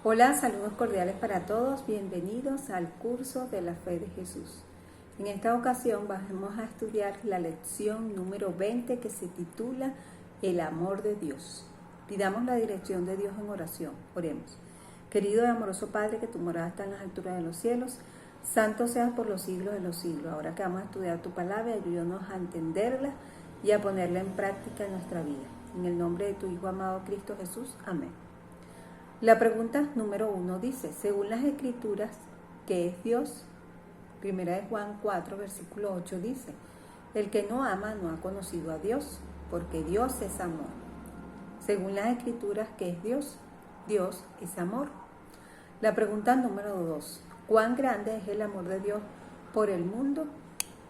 Hola, saludos cordiales para todos, bienvenidos al curso de la fe de Jesús. En esta ocasión vamos a estudiar la lección número 20 que se titula El amor de Dios. Pidamos la dirección de Dios en oración, oremos. Querido y amoroso Padre, que tu morada está en las alturas de los cielos, santo seas por los siglos de los siglos. Ahora que vamos a estudiar tu palabra, ayúdanos a entenderla y a ponerla en práctica en nuestra vida. En el nombre de tu Hijo amado Cristo Jesús, amén. La pregunta número 1 dice, según las Escrituras, ¿qué es Dios? Primera de Juan 4, versículo 8 dice, el que no ama no ha conocido a Dios, porque Dios es amor. Según las Escrituras, ¿qué es Dios? Dios es amor. La pregunta número 2, ¿cuán grande es el amor de Dios por el mundo?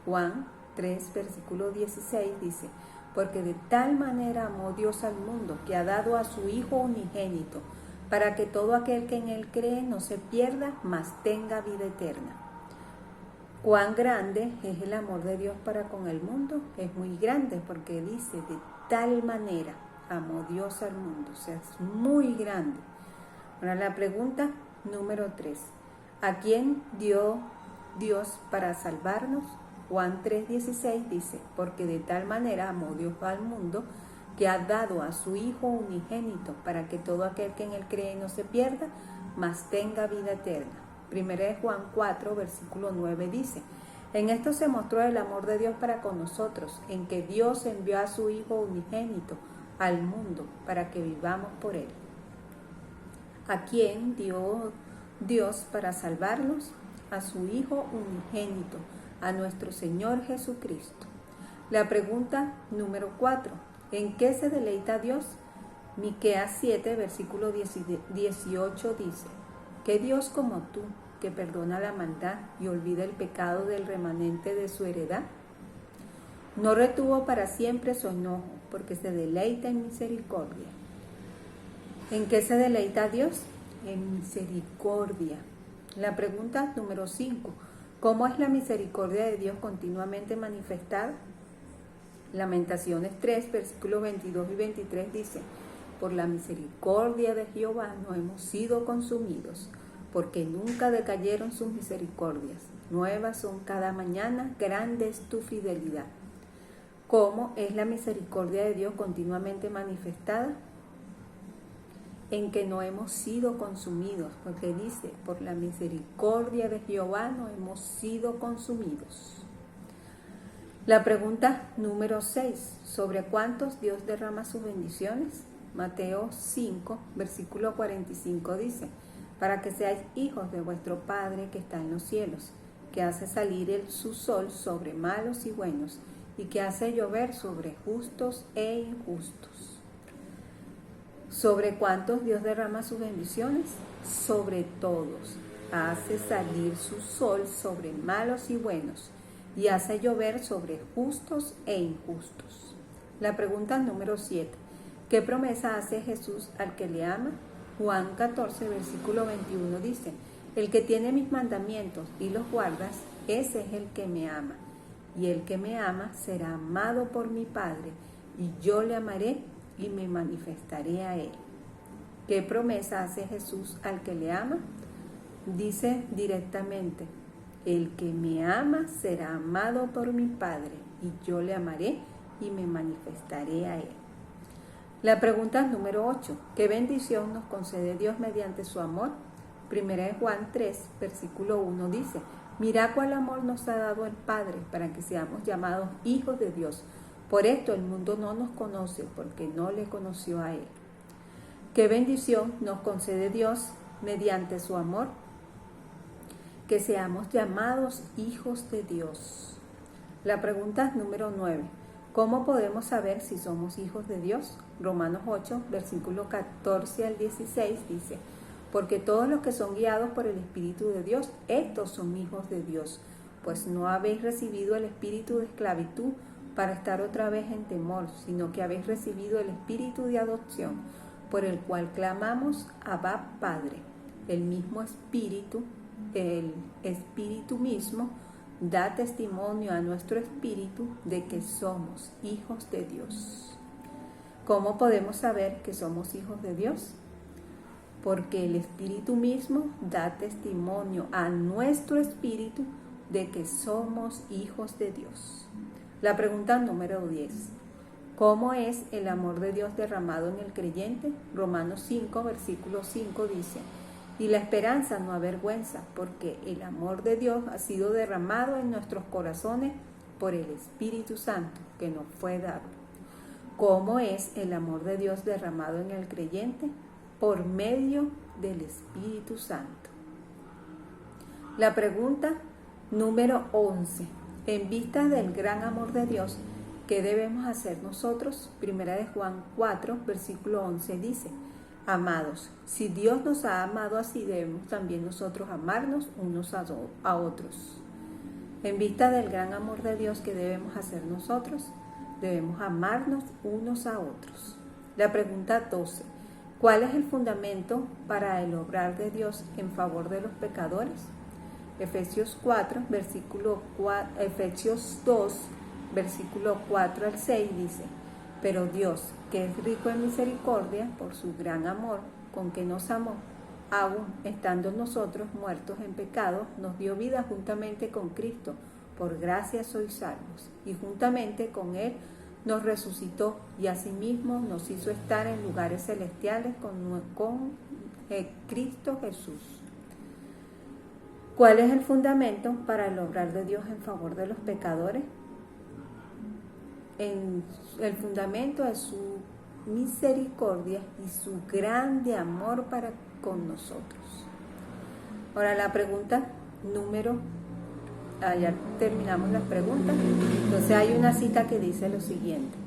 Juan 3, versículo 16 dice, porque de tal manera amó Dios al mundo, que ha dado a su Hijo unigénito, para que todo aquel que en Él cree no se pierda, mas tenga vida eterna. ¿Cuán grande es el amor de Dios para con el mundo? Es muy grande, porque dice, de tal manera amó Dios al mundo, o sea, es muy grande. Ahora la pregunta número 3, ¿a quién dio Dios para salvarnos? Juan 3:16 dice, porque de tal manera amó Dios al mundo, que ha dado a su Hijo unigénito, para que todo aquel que en Él cree no se pierda, mas tenga vida eterna. Primera de Juan 4, versículo 9 dice, en esto se mostró el amor de Dios para con nosotros, en que Dios envió a su Hijo unigénito al mundo, para que vivamos por Él. ¿A quién dio Dios para salvarnos? A su Hijo unigénito, a nuestro Señor Jesucristo. La pregunta número 4, ¿en qué se deleita Dios? Miqueas 7, versículo 18 dice, ¿qué Dios como tú, que perdona la maldad y olvida el pecado del remanente de su heredad? No retuvo para siempre su enojo, porque se deleita en misericordia. ¿En qué se deleita Dios? En misericordia. La pregunta número 5, ¿cómo es la misericordia de Dios continuamente manifestada? Lamentaciones 3, versículos 22 y 23 dice, por la misericordia de Jehová no hemos sido consumidos, porque nunca decayeron sus misericordias. Nuevas son cada mañana, grande es tu fidelidad. ¿Cómo es la misericordia de Dios continuamente manifestada? En que no hemos sido consumidos, porque dice, por la misericordia de Jehová no hemos sido consumidos. La pregunta número 6, ¿sobre cuántos Dios derrama sus bendiciones? Mateo 5, versículo 45 dice, para que seáis hijos de vuestro Padre que está en los cielos, que hace salir su sol sobre malos y buenos, y que hace llover sobre justos e injustos. ¿Sobre cuántos Dios derrama sus bendiciones? Sobre todos. Hace salir su sol sobre malos y buenos, y hace llover sobre justos e injustos. La pregunta número 7. ¿Qué promesa hace Jesús al que le ama? Juan 14, versículo 21 dice, el que tiene mis mandamientos y los guardas, ese es el que me ama. Y el que me ama será amado por mi Padre, y yo le amaré y me manifestaré a él. ¿Qué promesa hace Jesús al que le ama? Dice directamente, el que me ama será amado por mi Padre, y yo le amaré y me manifestaré a él. La pregunta número 8, ¿qué bendición nos concede Dios mediante su amor? Primera de Juan 3, versículo 1 dice, mirad cuál amor nos ha dado el Padre para que seamos llamados hijos de Dios. Por esto el mundo no nos conoce, porque no le conoció a Él. ¿Qué bendición nos concede Dios mediante su amor? Que seamos llamados hijos de Dios. La pregunta número 9. ¿Cómo podemos saber si somos hijos de Dios? Romanos 8, versículo 14 al 16 dice, porque todos los que son guiados por el Espíritu de Dios, estos son hijos de Dios, pues no habéis recibido el espíritu de esclavitud para estar otra vez en temor, sino que habéis recibido el espíritu de adopción, por el cual clamamos, Abba, Padre. El mismo espíritu, el espíritu mismo, da testimonio a nuestro espíritu de que somos hijos de Dios. ¿Cómo podemos saber que somos hijos de Dios? porque el Espíritu mismo da testimonio a nuestro espíritu de que somos hijos de Dios. La pregunta número 10. ¿Cómo es el amor de Dios derramado en el creyente? Romanos 5, versículo 5 dice: y la esperanza no avergüenza, porque el amor de Dios ha sido derramado en nuestros corazones por el Espíritu Santo que nos fue dado. ¿Cómo es el amor de Dios derramado en el creyente? Por medio del Espíritu Santo. La pregunta número 11. En vista del gran amor de Dios, ¿qué debemos hacer nosotros? Primera de Juan 4, versículo 11 dice: amados, si Dios nos ha amado así, debemos también nosotros amarnos unos a otros. En vista del gran amor de Dios, ¿qué debemos hacer nosotros? Debemos amarnos unos a otros. La pregunta 12. ¿Cuál es el fundamento para el obrar de Dios en favor de los pecadores? Efesios 2, versículo 4 al 6 dice: pero Dios, que es rico en misericordia, por su gran amor con que nos amó, aun estando nosotros muertos en pecado, nos dio vida juntamente con Cristo. Por gracia sois salvos. Y juntamente con Él nos resucitó y asimismo nos hizo estar en lugares celestiales con Cristo Jesús. ¿Cuál es el fundamento para el obrar de Dios en favor de los pecadores? El fundamento es su misericordia y su grande amor para con nosotros. Ahora la pregunta ya terminamos las preguntas. Entonces hay una cita que dice lo siguiente: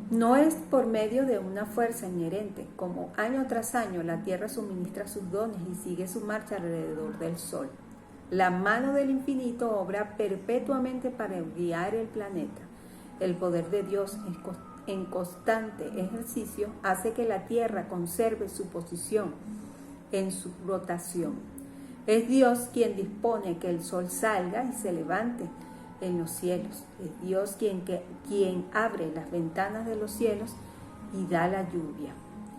no es por medio de una fuerza inherente, como año tras año la tierra suministra sus dones y sigue su marcha alrededor del sol. La mano del infinito obra perpetuamente para guiar el planeta. El poder de Dios en constante ejercicio hace que la tierra conserve su posición en su rotación. Es Dios quien dispone que el sol salga y se levante en los cielos. Es Dios quien abre las ventanas de los cielos y da la lluvia.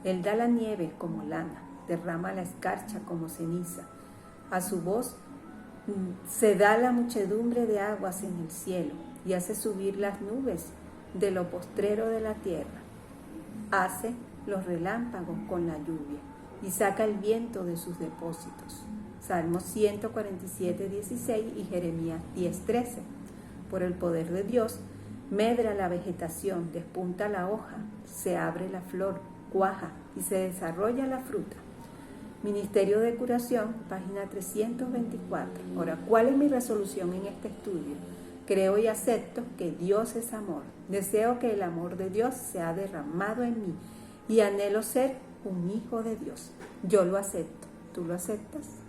Él da la nieve como lana, derrama la escarcha como ceniza. A su voz se da la muchedumbre de aguas en el cielo y hace subir las nubes de lo postrero de la tierra. Hace los relámpagos con la lluvia y saca el viento de sus depósitos. Salmos 147, 16 y Jeremías 10, 13. Por el poder de Dios, medra la vegetación, despunta la hoja, se abre la flor, cuaja y se desarrolla la fruta. Ministerio de Curación, página 324. Ahora, ¿cuál es mi resolución en este estudio? Creo y acepto que Dios es amor. Deseo que el amor de Dios sea derramado en mí y anhelo ser un hijo de Dios. Yo lo acepto. ¿Tú lo aceptas?